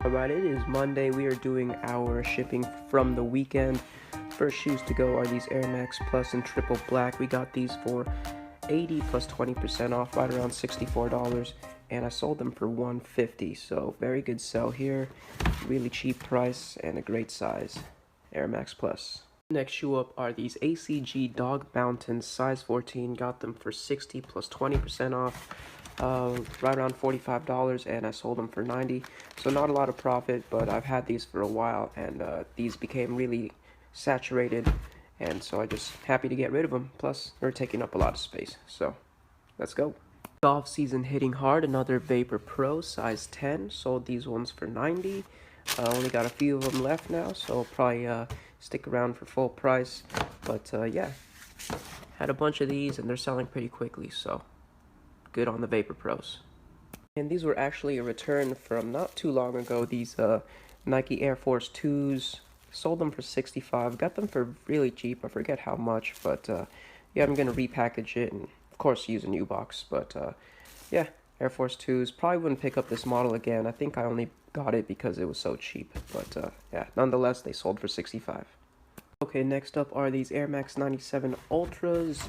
Alright, it is Monday. We are doing our shipping from the weekend. First shoes to go are these Air Max Plus in triple black. We got these for 80 plus 20% off, right around $64, and I sold them for $150. So very good sell here, really cheap price and a great size. Air Max Plus. Next shoe up are these ACG Dog Mountains size 14. Got them for 60 plus 20% off. Right around $45, and I sold them for $90. So not a lot of profit, but I've had these for a while, and these became really saturated, and so I'm just happy to get rid of them. Plus, they're taking up a lot of space. So let's go. Golf season hitting hard. Another Vapor Pro size 10. Sold these ones for $90. Only got a few of them left now, so I'll probably stick around for full price. But yeah, had a bunch of these, and they're selling pretty quickly, so good on the Vapor Pros. And these were actually a return from not too long ago. These Nike Air Force 2s, sold them for $65. Got them for really cheap. I forget how much, but yeah, I'm gonna repackage it and of course use a new box. But yeah, Air Force 2s. Probably wouldn't pick up this model again. I think I only got it because it was so cheap. But yeah, nonetheless, they sold for $65. Okay, next up are these Air Max 97 Ultras.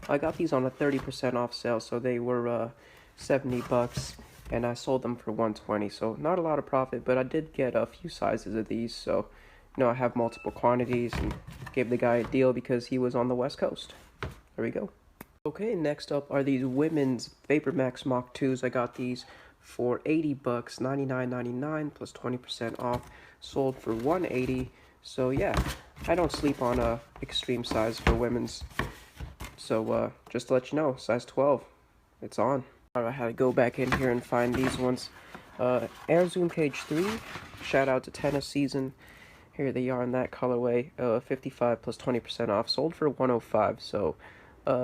I got these on a 30% off sale, so they were $70, and I sold them for $120. So not a lot of profit, but I did get a few sizes of these, so you know, I have multiple quantities, and gave the guy a deal because he was on the West Coast. There we go. Okay, next up are these women's Vapor Max Mach 2s. I got these for $80, $99.99 plus 20% off. Sold for $180. So yeah, I don't sleep on a extreme size for women's. So just to let you know, size 12, it's on. I had to go back in here and find these ones. Air Zoom Cage 3, shout out to tennis season. Here they are in that colorway, 55 plus 20% off. Sold for $105, so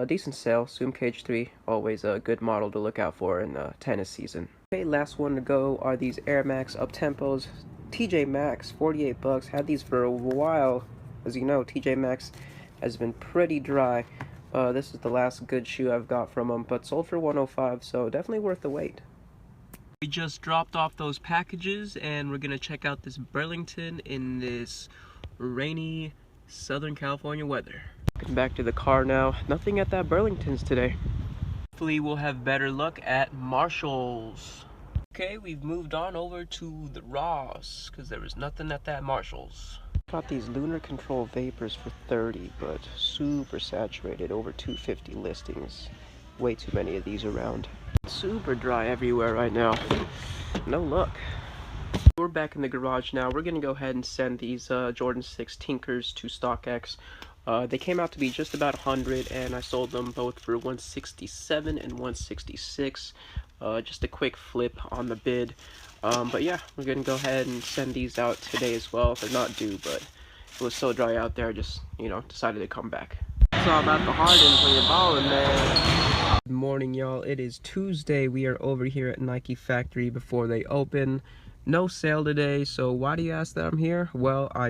decent sale. Zoom Cage 3, always a good model to look out for in tennis season. Okay, last one to go are these Air Max Up-Tempos. TJ Maxx, $48. Had these for a while. As you know, TJ Maxx has been pretty dry. This is the last good shoe I've got from them, but sold for $105, so definitely worth the wait. We just dropped off those packages, and we're gonna check out this Burlington in this rainy Southern California weather. Back to the car now. Nothing at that Burlington's today. Hopefully we'll have better luck at Marshall's. Okay, we've moved on over to the Ross, because there was nothing at that Marshall's. Got these Lunar Control Vapors for $30, but super saturated, over 250 listings. Way too many of these around. Super dry everywhere right now. No luck. We're back in the garage now. We're gonna go ahead and send these Jordan 6 Tinkers to StockX. They came out to be just about 100, and I sold them both for $167 and $166. Just a quick flip on the bid. But yeah, we're gonna go ahead and send these out today as well. They're not due, but it was so dry out there, just, you know, decided to come back. It's all about the hardens when you're balling, man. Good morning, y'all. It is Tuesday. We are over here at Nike Factory before they open. No sale today, so why do you ask that I'm here? Well, I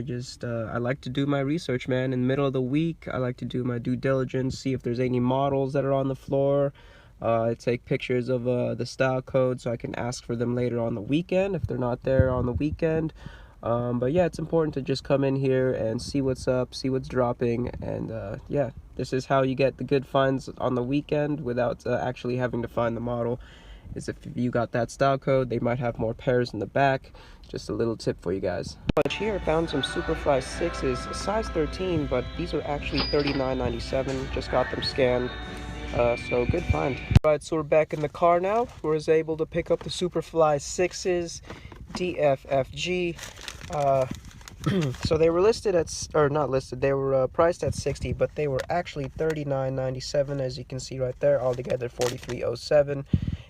like to do my research, man. In the middle of the week, I like to do my due diligence, see if there's any models that are on the floor. I take pictures of the style code so I can ask for them later on the weekend if they're not there on the weekend. But yeah, it's important to just come in here and see what's up, see what's dropping, and yeah, this is how you get the good finds on the weekend without actually having to find the model. Is if you got that style code, they might have more pairs in the back. Just a little tip for you guys. But here I found some Superfly 6s, size 13, but these are actually $39.97. Just got them scanned. So good find. Alright, so we're back in the car now. We was able to pick up the Superfly 6s, DFFG. So they were listed at, or not listed, they were priced at 60, but they were actually $39.97, as you can see right there, altogether $43.07.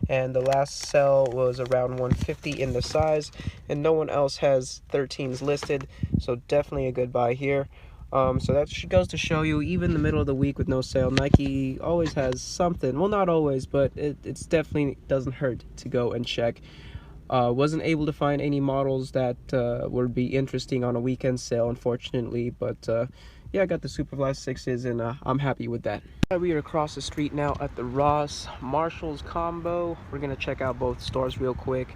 And the last sell was around $150 in the size, and no one else has 13s listed, so definitely a good buy here. So that goes to show you, even in the middle of the week with no sale, Nike always has something. Well, not always, but it's definitely doesn't hurt to go and check. Wasn't able to find any models that would be interesting on a weekend sale, unfortunately, but yeah, I got the Superfly 6s, and I'm happy with that. We are across the street now at the Ross Marshall's combo. We're gonna check out both stores real quick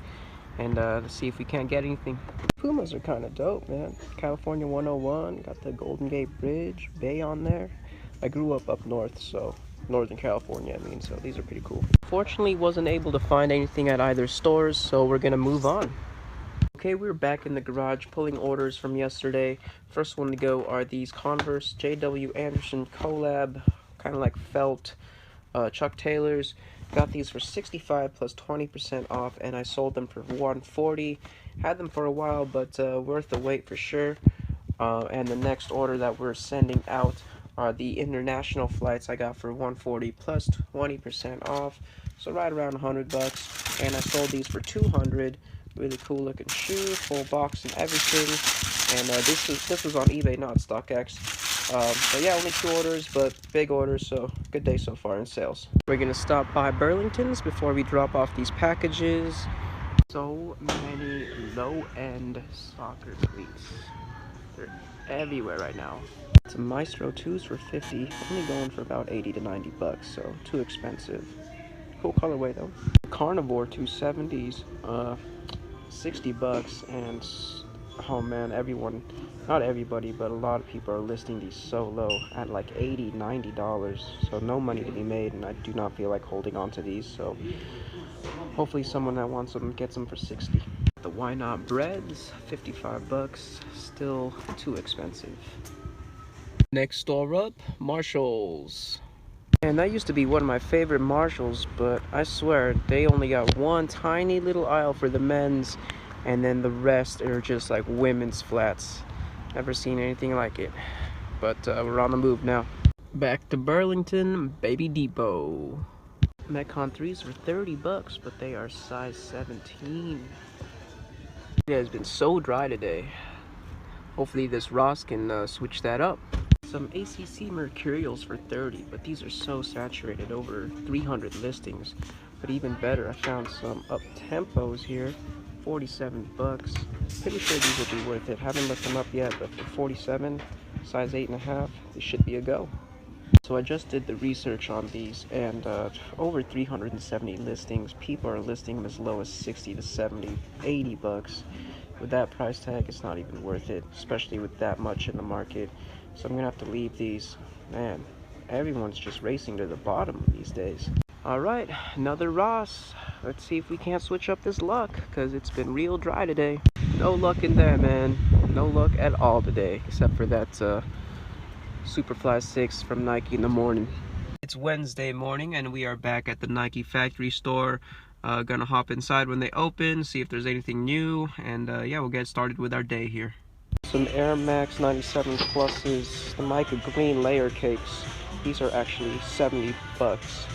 and see if we can't get anything. Pumas are kind of dope, man. California 101, got the Golden Gate Bridge, bay on there. I grew up north, so Northern California, I mean, so these are pretty cool. Fortunately, wasn't able to find anything at either stores, so we're gonna move on. Okay, we're back in the garage pulling orders from yesterday. First one to go are these Converse JW Anderson collab, kind of like felt Chuck Taylors. Got these for 65 plus 20% off, and I sold them for 140. Had them for a while, but worth the wait for sure. And the next order that we're sending out are the international flights I got for 140 plus 20% off, so right around 100 bucks. And I sold these for 200. Really cool looking shoe, full box and everything. And this was on eBay, not StockX. But yeah, only 2 orders, but big orders, so good day so far in sales. We're gonna stop by Burlington's before we drop off these packages. So many low-end soccer cleats. They're everywhere right now. Some Maestro 2s for 50, only going for about 80 to 90 bucks, so too expensive. Cool colorway though. Carnivore 270s, 60 bucks, and oh man, not everybody, but a lot of people are listing these so low at like $80, $90, so no money to be made, and I do not feel like holding on to these, so hopefully someone that wants them gets them for 60. The Why Not breads, 55 bucks, still too expensive. Next store up, Marshalls. And that used to be one of my favorite Marshalls, but I swear they only got one tiny little aisle for the men's, and then the rest are just like women's flats. Never seen anything like it, but we're on the move now. Back to Burlington, Baby Depot. Metcon 3s for 30 bucks, but they are size 17. It has been so dry today. Hopefully this Ross can switch that up. Some ACC Mercurials for 30, but these are so saturated, over 300 listings. But even better, I found some up-tempos here, 47 bucks. Pretty sure these will be worth it. Haven't looked them up yet, but for 47, size 8.5, they should be a go. So I just did the research on these, and over 370 listings. People are listing them as low as 60 to 70, 80 bucks. With that price tag, it's not even worth it, especially with that much in the market. So I'm gonna have to leave these. Man, everyone's just racing to the bottom these days. Alright, another Ross. Let's see if we can't switch up this luck, because it's been real dry today. No luck in there, man. No luck at all today, except for that Superfly 6 from Nike in the morning. It's Wednesday morning, and we are back at the Nike factory store. Gonna hop inside when they open, see if there's anything new, and yeah, we'll get started with our day here. Some Air Max 97 Pluses, the Mica Green layer cakes. These are actually 70 bucks.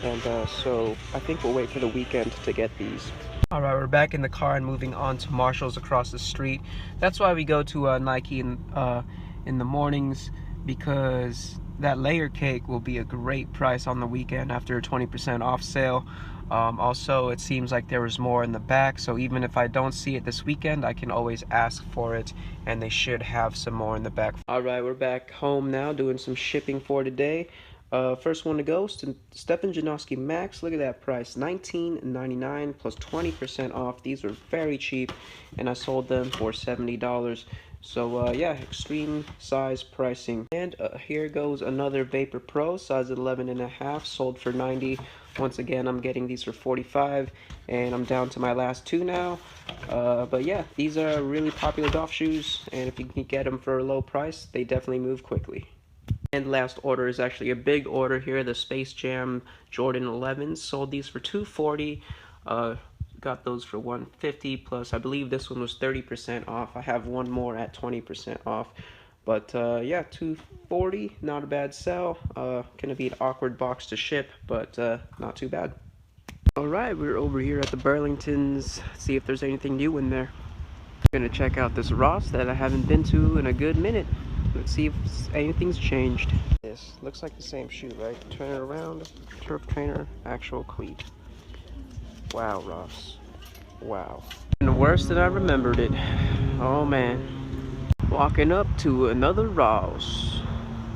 And so I think we'll wait for the weekend to get these. Alright, we're back in the car and moving on to Marshall's across the street. That's why we go to Nike in the mornings, because that layer cake will be a great price on the weekend after a 20% off sale. Also, it seems like there was more in the back, so even if I don't see it this weekend, I can always ask for it, and they should have some more in the back. Alright, we're back home now doing some shipping for today. First one to go, Stephen Janoski Max. Look at that price, $19.99 plus 20% off. These were very cheap, and I sold them for $70. So yeah, extreme size pricing. And here goes another Vapor Pro, size 11.5, sold for $90. Once again, I'm getting these for $45, and I'm down to my last 2 now. But yeah, these are really popular golf shoes, and if you can get them for a low price, they definitely move quickly. And last order is actually a big order here, the Space Jam Jordan 11s. Sold these for $240. Got those for $150, plus I believe this one was 30% off. I have one more at 20% off. But yeah, $240, not a bad sell. Gonna be an awkward box to ship, but not too bad. Alright, we're over here at the Burlingtons. See if there's anything new in there. Gonna check out this Ross that I haven't been to in a good minute. Let's see if anything's changed. This looks like the same shoe, right? Turn it around. Turf Trainer, actual cleat. Wow, Ross. Wow. And worse than I remembered it. Oh man. Walking up to another Ross.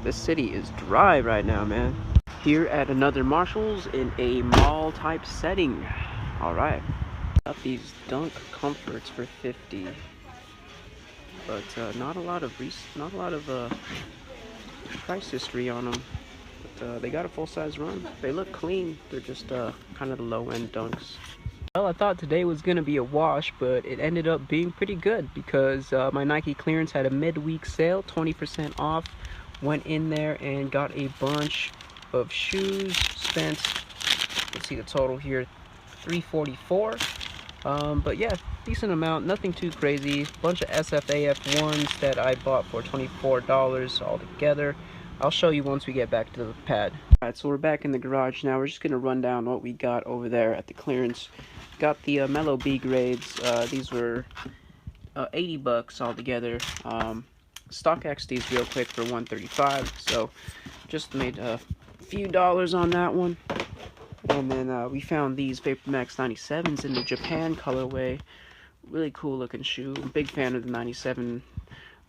This city is dry right now, man. Here at another Marshall's in a mall type setting. Alright. Got these Dunk Comforts for 50, but not a lot of price history on them. But they got a full-size run. They look clean. They're just kind of the low-end Dunks. Well, I thought today was gonna be a wash, but it ended up being pretty good because my Nike clearance had a midweek sale, 20% off. Went in there and got a bunch of shoes. Spent, let's see the total here, $344. But yeah, decent amount, nothing too crazy. Bunch of SFAF ones that I bought for $24 all together. I'll show you once we get back to the pad. Alright, so we're back in the garage now. We're just gonna run down what we got over there at the clearance. Got the Mellow B grades. These were 80 bucks all together. StockX these real quick for $135, so just made a few dollars on that one. And then we found these Vapor Max 97s in the Japan colorway. Really cool looking shoe. I'm a big fan of the 97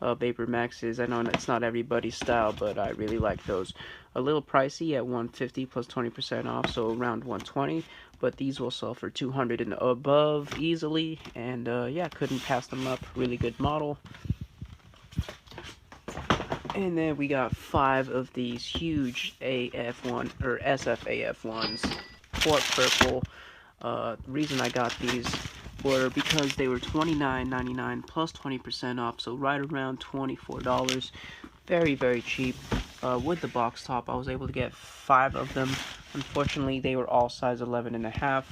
Vapor Maxes. I know it's not everybody's style, but I really like those. A little pricey at $150 plus 20% off, so around $120. But these will sell for $200 and above easily. And yeah, couldn't pass them up. Really good model. And then we got 5 of these huge AF1 or SFAF ones, quart purple. The reason I got these were because they were $29.99 plus 20% off, so right around $24. Very, very cheap. With the box top, I was able to get 5 of them. Unfortunately, they were all size 11.5,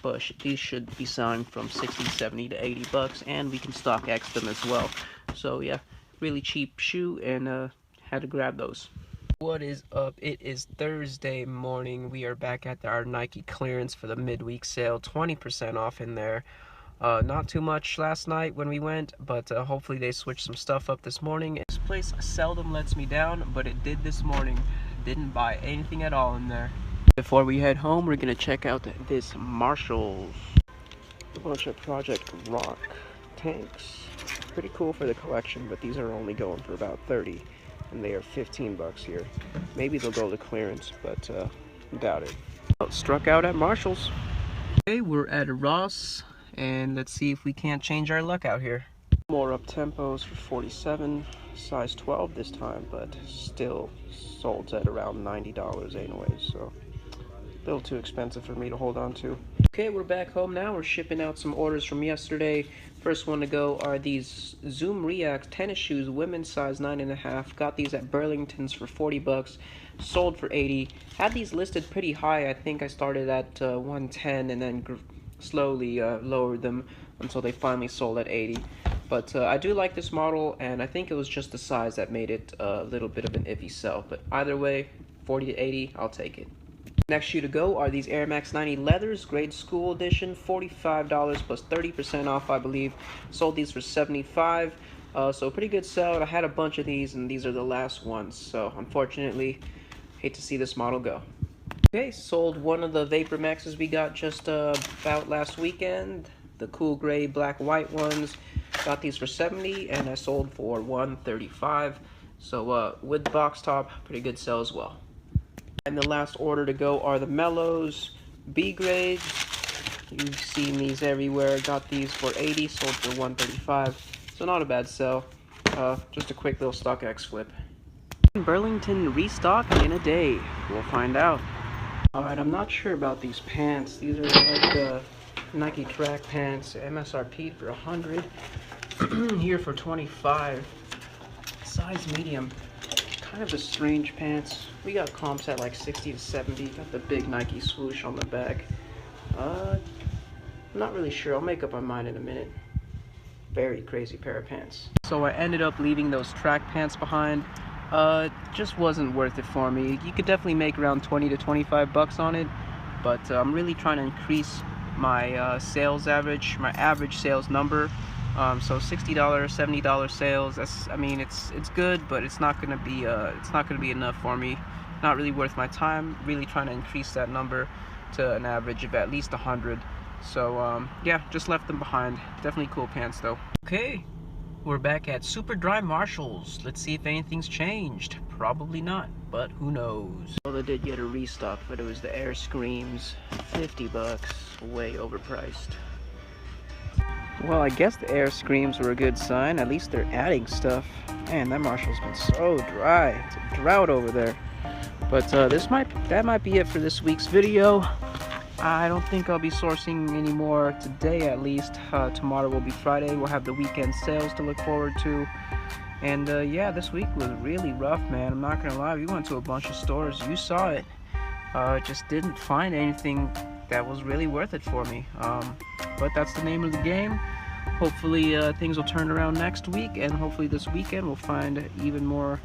but these should be selling from 60, 70 to 80 bucks, and we can StockX them as well. So yeah, really cheap shoe, and had to grab those. What is up? It is Thursday morning. We are back at our Nike clearance for the midweek sale. 20% off in there. Not too much last night when we went, but hopefully they switched some stuff up this morning. This place seldom lets me down, but it did this morning. Didn't buy anything at all in there. Before we head home, we're gonna check out this Marshalls. A bunch of Project Rock tanks. Pretty cool for the collection, but these are only going for about 30, and they are 15 bucks here. Maybe they'll go to clearance, but doubt it. Struck out at Marshalls. Okay, we're at Ross, and let's see if we can't change our luck out here. More up tempos for 47, size 12 this time, but still sold at around $90 anyways, so a little too expensive for me to hold on to. Okay, we're back home now. We're shipping out some orders from yesterday. First one to go are these Zoom React tennis shoes, women's size 9.5. Got these at Burlington's for 40 bucks. Sold for 80. Had these listed pretty high. I think I started at 110 and then slowly lowered them until they finally sold at 80. But I do like this model, and I think it was just the size that made it a little bit of an iffy sell. But either way, 40 to 80, I'll take it. Next shoe to go are these Air Max 90 Leathers, grade school edition, $45 plus 30% off, I believe. Sold these for 75, so pretty good sell. I had a bunch of these, and these are the last ones, so unfortunately, hate to see this model go. Okay, sold one of the Vapor Maxes we got just about last weekend, the cool gray black white ones. Got these for 70, and I sold for 135. So with the box top, pretty good sell as well. And the last order to go are the Mellows B grades. You've seen these everywhere. Got these for 80, sold for 135. So not a bad sell. Just a quick little StockX flip. Burlington restock in a day. We'll find out. Alright, I'm not sure about these pants. These are like Nike track pants, MSRP for 100. Here for 25. Size medium. Kind of a strange pants. We got comps at like 60 to 70. Got the big Nike swoosh on the back. I'm not really sure. I'll make up my mind in a minute. Very crazy pair of pants. So I ended up leaving those track pants behind. Just wasn't worth it for me. You could definitely make around 20 to 25 bucks on it, but I'm really trying to increase my sales average, my average sales number. So $60, $70 sales. That's, I mean, it's good, but it's not gonna be enough for me. Not really worth my time. Really trying to increase that number to an average of at least 100. So yeah, just left them behind. Definitely cool pants though. Okay, we're back at Super Dry Marshalls. Let's see if anything's changed. Probably not, but who knows. Well, they did get a restock, but it was the Air Screams, 50 bucks, way overpriced. Well, I guess the air screams were a good sign. At least they're adding stuff. Man, that Marshall's been so dry. It's a drought over there. But that might be it for this week's video. I don't think I'll be sourcing anymore today, at least. Tomorrow will be Friday. We'll have the weekend sales to look forward to. And yeah, this week was really rough, man. I'm not gonna lie. We went to a bunch of stores. You saw it. Just didn't find anything that was really worth it for me. But that's the name of the game. Hopefully things will turn around next week, and hopefully this weekend we'll find even more